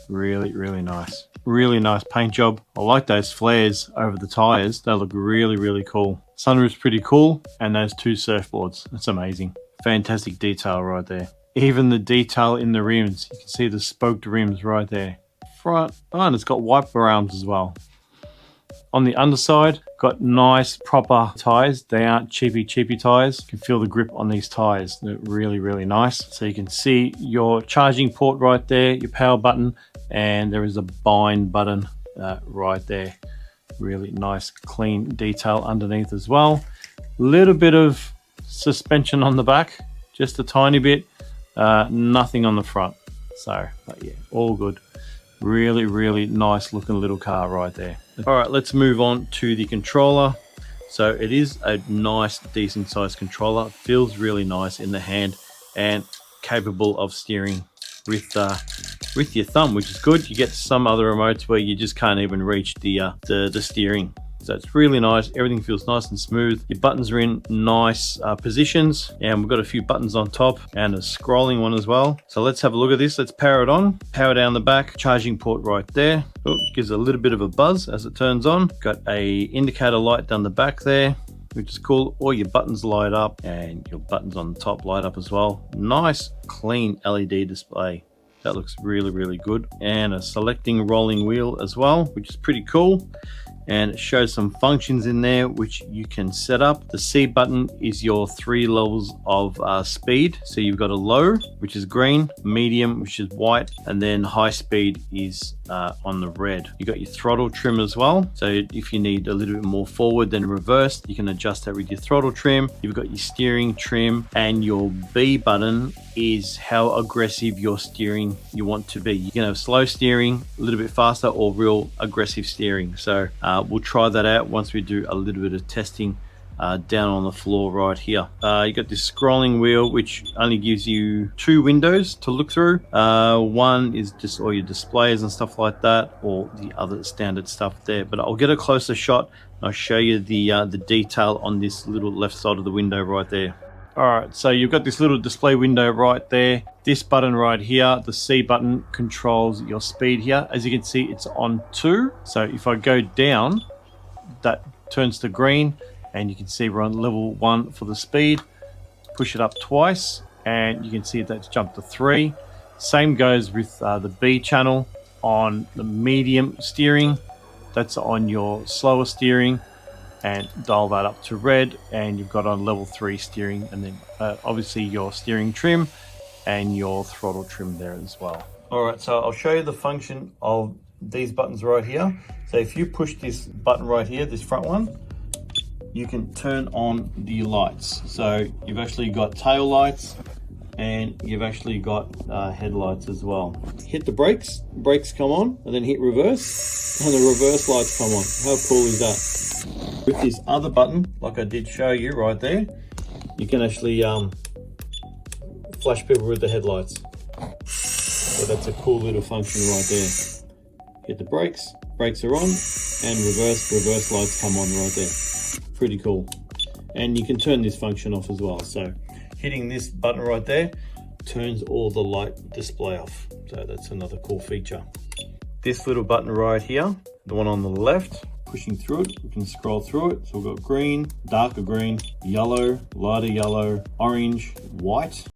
Really nice. Really nice paint job. I like those flares over the tires. They look really cool. Sunroof's pretty cool, and those two surfboards. That's amazing. Fantastic detail right there. Even the detail in the rims. You can see the spoked rims right there. Front. Oh, and it's got wiper arms as well. On the underside, got nice proper tires. They aren't cheapy tires. You can feel the grip on these tires. They're really nice. So you can see your charging port right there, your power button, and there is a bind button right there. Really nice clean detail underneath as well. Little bit of suspension on the back, just a tiny bit. Nothing on the front. So, but yeah, all good. Really nice looking little car right there. All right, let's move on to the controller. So it is a nice, decent sized controller. It feels really nice in the hand and capable of steering with your thumb, which is good. You get some other remotes where you just can't even reach the steering. So it's really nice. Everything feels nice and smooth. Your buttons are in nice positions, and we've got a few buttons on top and a scrolling one as well. So let's have a look at this. Let's power it on. Power down the back, charging port right there. Oh, gives a little bit of a buzz as it turns on. Got a indicator light down the back there, which is cool. All your buttons light up, and your buttons on the top light up as well. Nice, clean LED display. That looks really good. And a selecting rolling wheel as well, which is pretty cool. And it shows some functions in there which you can set up. The C button is your 3 levels of speed. So you've got a low, which is green, medium, which is white, and then high speed is on the red. You got your throttle trim as well. So if you need a little bit more forward than reverse, you can adjust that with your throttle trim. You've got your steering trim, and your B button is how aggressive your steering you want to be. You can have slow steering, a little bit faster, or real aggressive steering. So we'll try that out once we do a little bit of testing down on the floor right here. You got this scrolling wheel, which only gives you 2 windows to look through. One is just all your displays and stuff like that, or the other standard stuff there. But I'll get a closer shot. I'll show you the detail on this little left side of the window right there. All right, so you've got this little display window right there. This button right here, the C button, controls your speed here. As you can see, it's on 2. So if I go down, that turns to green, and you can see we're on level 1 for the speed. Push it up twice, and you can see that's jumped to 3. Same goes with the B channel on the medium steering. That's on your slower steering. And dial that up to red, and you've got on level 3 steering, and then obviously your steering trim and your throttle trim there as well. All right, so I'll show you the function of these buttons right here. So if you push this button right here, this front one, you can turn on the lights. So you've actually got tail lights, and you've actually got headlights as well. Hit the brakes come on, and then hit reverse, and the reverse lights come on. How cool is that? With this other button, like I did show you right there, you can actually flash people with the headlights. So that's a cool little function right there. Hit the brakes are on, and reverse lights come on right there. Pretty cool. And you can turn this function off as well. So hitting this button right there turns all the light display off. So that's another cool feature. This little button right here, the one on the left, pushing through it, we can scroll through it. So we've got green, darker green, yellow, lighter yellow, orange, white.